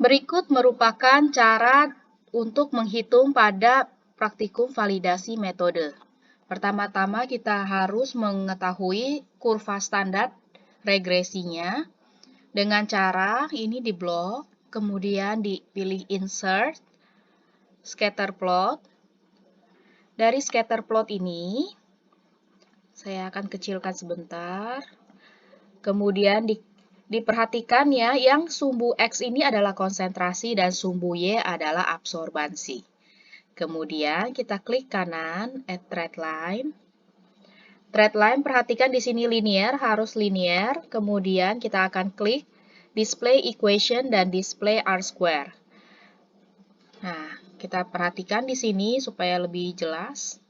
Berikut merupakan cara untuk menghitung pada praktikum validasi metode. Pertama-tama kita harus mengetahui kurva standar regresinya dengan cara ini di blok, kemudian dipilih insert, scatter plot. Dari scatter plot ini, saya akan kecilkan sebentar. Kemudian diperhatikan ya, yang sumbu X ini adalah konsentrasi dan sumbu Y adalah absorbansi. Kemudian kita klik kanan, add trend line. Trend line, perhatikan di sini linear, harus linear. Kemudian kita akan klik display equation dan display R-square. Nah, kita perhatikan di sini supaya lebih jelas.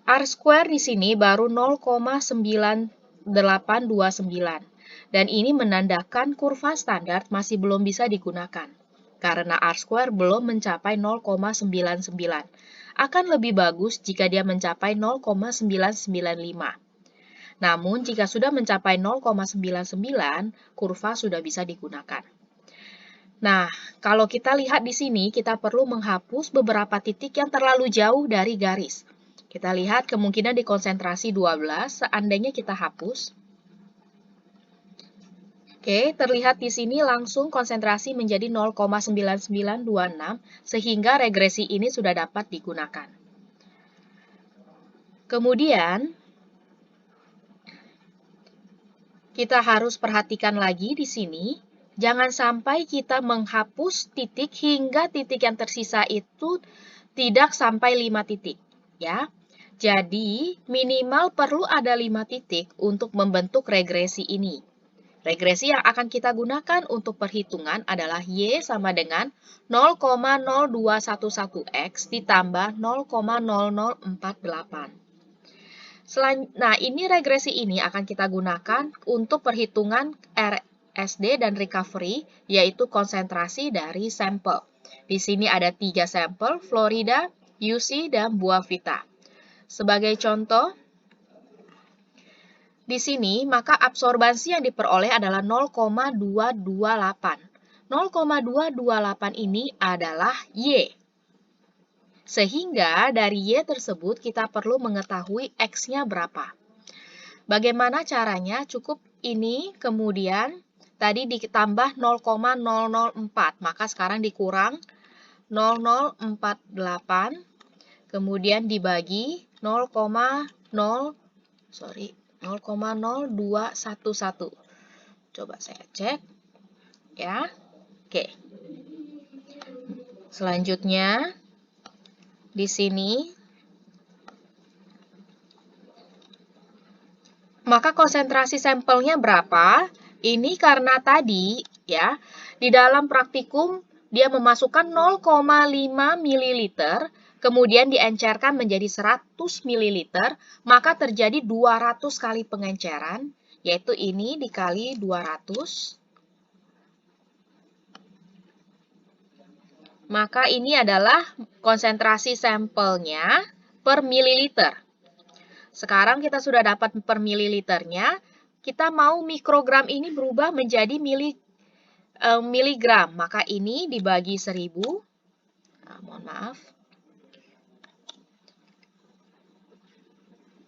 R-square di sini baru 0,9829. Dan ini menandakan kurva standar masih belum bisa digunakan. Karena R-square belum mencapai 0,99. Akan lebih bagus jika dia mencapai 0,995. Namun, jika sudah mencapai 0,99, kurva sudah bisa digunakan. Nah, kalau kita lihat di sini, kita perlu menghapus beberapa titik yang terlalu jauh dari garis. Kita lihat kemungkinan di konsentrasi 12, seandainya kita hapus. Oke, terlihat di sini langsung konsentrasi menjadi 0,9926, sehingga regresi ini sudah dapat digunakan. Kemudian, kita harus perhatikan lagi di sini, jangan sampai kita menghapus titik hingga titik yang tersisa itu tidak sampai 5 titik, ya. Jadi, minimal perlu ada 5 titik untuk membentuk regresi ini. Regresi yang akan kita gunakan untuk perhitungan adalah Y sama dengan 0,0211X ditambah 0,0048. Nah, ini regresi ini akan kita gunakan untuk perhitungan RSD dan recovery, yaitu konsentrasi dari sampel. Di sini ada 3 sampel, Florida, UC, dan Buah Vita. Sebagai contoh, di sini, maka absorbansi yang diperoleh adalah 0,228. 0,228 ini adalah Y. Sehingga dari Y tersebut kita perlu mengetahui X-nya berapa. Bagaimana caranya? Cukup ini, kemudian tadi ditambah 0,004. Maka sekarang dikurang 0048. Kemudian dibagi 0,0211. Coba saya cek. Ya. Oke. Selanjutnya di sini maka konsentrasi sampelnya berapa? Ini karena tadi ya, di dalam praktikum dia memasukkan 0,5 ml, kemudian diencerkan menjadi 100 ml, maka terjadi 200 kali pengenceran, yaitu ini dikali 200. Maka ini adalah konsentrasi sampelnya per mililiter. Sekarang kita sudah dapat per mililiternya, kita mau mikrogram ini berubah menjadi miligram. Maka ini dibagi 1000. Nah, mohon maaf.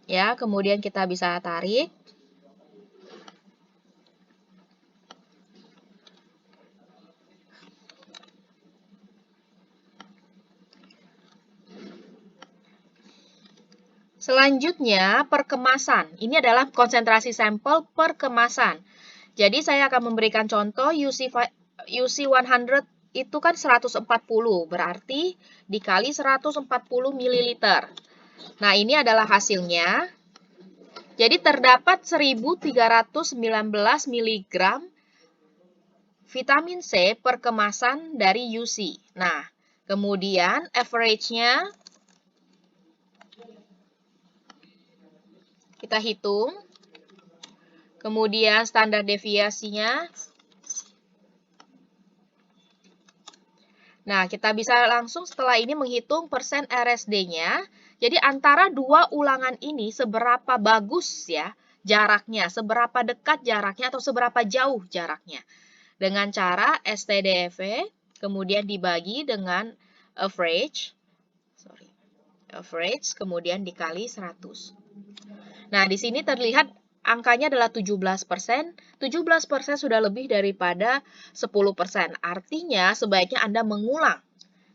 Ya, kemudian kita bisa tarik. Selanjutnya, perkemasan. Ini adalah konsentrasi sampel per kemasan. Jadi, saya akan memberikan contoh UC100 itu kan 140, berarti dikali 140 ml. Nah, ini adalah hasilnya. Jadi, terdapat 1319 mg vitamin C per kemasan dari UC. Nah, kemudian average-nya kita hitung. Kemudian standar deviasinya. Nah, kita bisa langsung setelah ini menghitung persen RSD-nya. Jadi antara dua ulangan ini seberapa bagus ya jaraknya, seberapa dekat jaraknya atau seberapa jauh jaraknya. dengan cara STDEV, kemudian dibagi dengan average, kemudian dikali 100. Nah, di sini terlihat angkanya adalah 17%. 17% sudah lebih daripada 10%. Artinya sebaiknya Anda mengulang.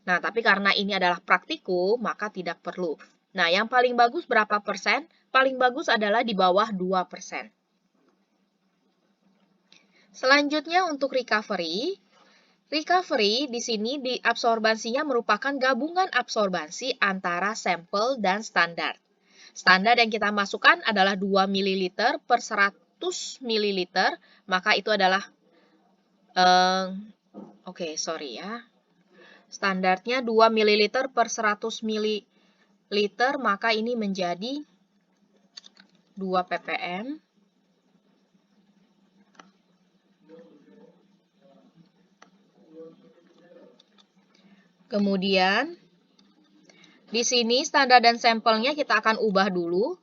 Nah, tapi karena ini adalah praktikum, maka tidak perlu. Nah, yang paling bagus berapa persen? Paling bagus adalah di bawah 2%. Selanjutnya untuk recovery. Recovery di sini absorbansinya merupakan gabungan absorbansi antara sampel dan standar. Standar yang kita masukkan adalah 2 ml per 100 ml, maka itu adalah standarnya 2 ml per 100 ml, maka ini menjadi 2 ppm. Kemudian di sini standar dan sampelnya kita akan ubah dulu.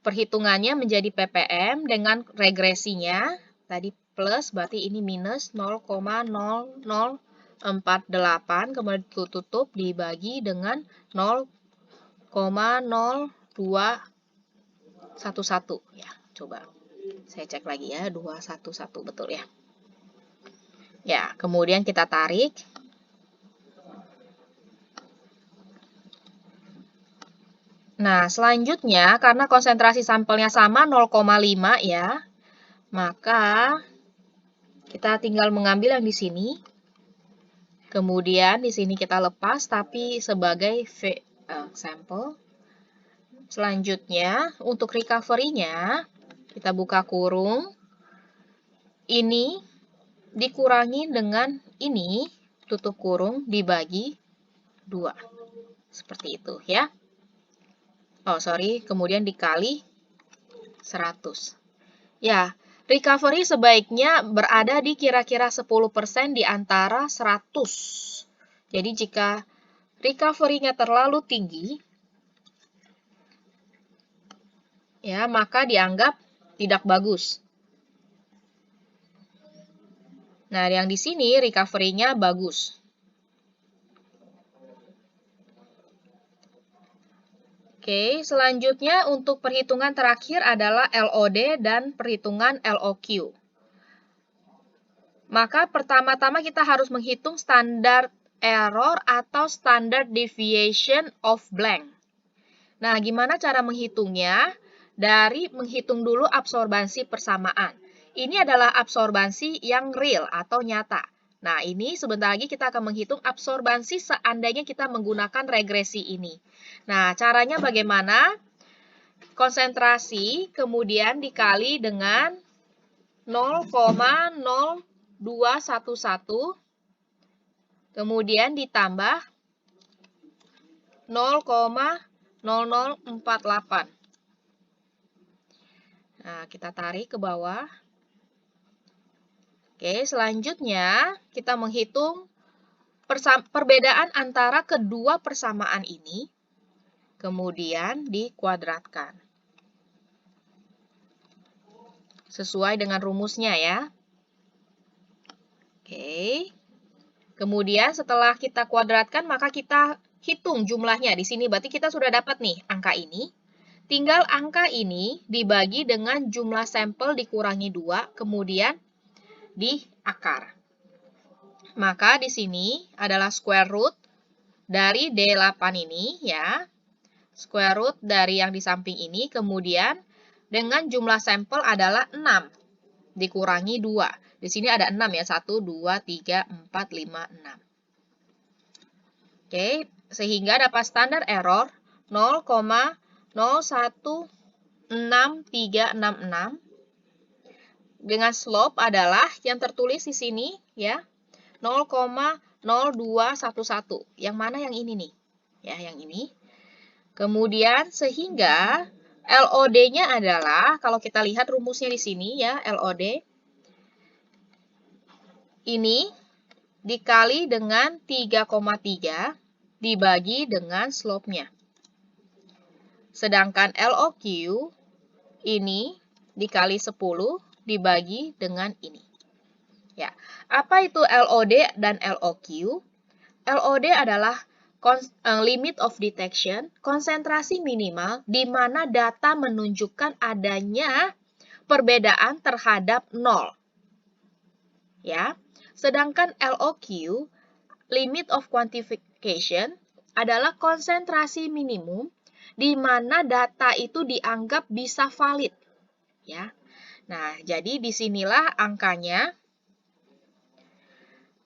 Perhitungannya menjadi ppm dengan regresinya. Tadi plus, berarti ini minus 0,0048. Kemudian tutup dibagi dengan 0,0211. Ya, coba saya cek lagi ya, 211 betul ya. Ya, kemudian kita tarik. Nah, selanjutnya karena konsentrasi sampelnya sama 0,5 ya, maka kita tinggal mengambil yang di sini. Kemudian di sini kita lepas tapi sebagai sampel. Selanjutnya untuk recovery-nya kita buka kurung. Ini dikurangi dengan ini, tutup kurung dibagi 2. Seperti itu ya. Kemudian dikali 100. Ya, recovery sebaiknya berada di kira-kira 10% di antara 100. Jadi jika recovery-nya terlalu tinggi, ya, maka dianggap tidak bagus. Nah, yang di sini recovery-nya bagus. Oke, selanjutnya untuk perhitungan terakhir adalah LOD dan perhitungan LOQ. Maka pertama-tama kita harus menghitung standard error atau standard deviation of blank. Nah, gimana cara menghitungnya? Dari menghitung dulu absorbansi persamaan. Ini adalah absorbansi yang real atau nyata. Nah, ini sebentar lagi kita akan menghitung absorbansi seandainya kita menggunakan regresi ini. Nah, caranya bagaimana? Konsentrasi kemudian dikali dengan 0,0211, kemudian ditambah 0,0048. Nah, kita tarik ke bawah. Oke, selanjutnya kita menghitung perbedaan antara kedua persamaan ini, kemudian dikuadratkan. Sesuai dengan rumusnya ya. Oke. Kemudian setelah kita kuadratkan, maka kita hitung jumlahnya. Di sini berarti kita sudah dapat nih angka ini. Tinggal angka ini dibagi dengan jumlah sampel dikurangi 2, kemudian diakar. Maka di sini adalah square root dari D8 ini ya. Square root dari yang di samping ini, kemudian dengan jumlah sampel adalah 6 dikurangi 2. Di sini ada 6 ya, 1, 2, 3, 4, 5, 6. Oke, sehingga dapat standar error 0,016366 dengan slope adalah yang tertulis di sini ya, 0,0211. Yang mana yang ini nih? Ya, yang ini. Kemudian sehingga LOD-nya adalah, kalau kita lihat rumusnya di sini ya, LOD ini dikali dengan 3,3 dibagi dengan slope-nya. Sedangkan LOQ ini dikali 10 dibagi dengan ini. Ya, apa itu LOD dan LOQ? LOD adalah limit of detection, konsentrasi minimal di mana data menunjukkan adanya perbedaan terhadap 0. Ya. Sedangkan LOQ, limit of quantification, adalah konsentrasi minimum di mana data itu dianggap bisa valid. Ya. Nah, jadi disinilah angkanya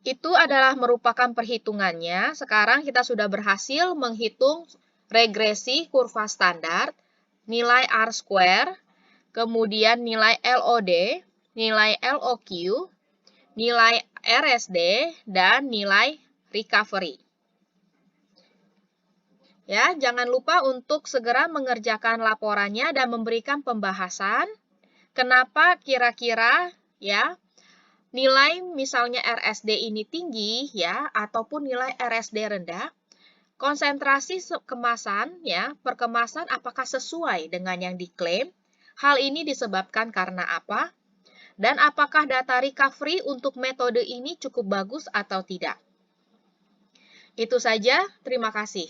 itu adalah merupakan perhitungannya. Sekarang kita sudah berhasil menghitung regresi kurva standar, nilai R-square, kemudian nilai LOD, nilai LOQ, nilai RSD, dan nilai recovery. Ya, jangan lupa untuk segera mengerjakan laporannya dan memberikan pembahasan. Kenapa kira-kira ya nilai misalnya RSD ini tinggi ya ataupun nilai RSD rendah, konsentrasi kemasan ya, perkemasan apakah sesuai dengan yang diklaim? Hal ini disebabkan karena apa? Dan apakah data recovery untuk metode ini cukup bagus atau tidak? Itu saja, terima kasih.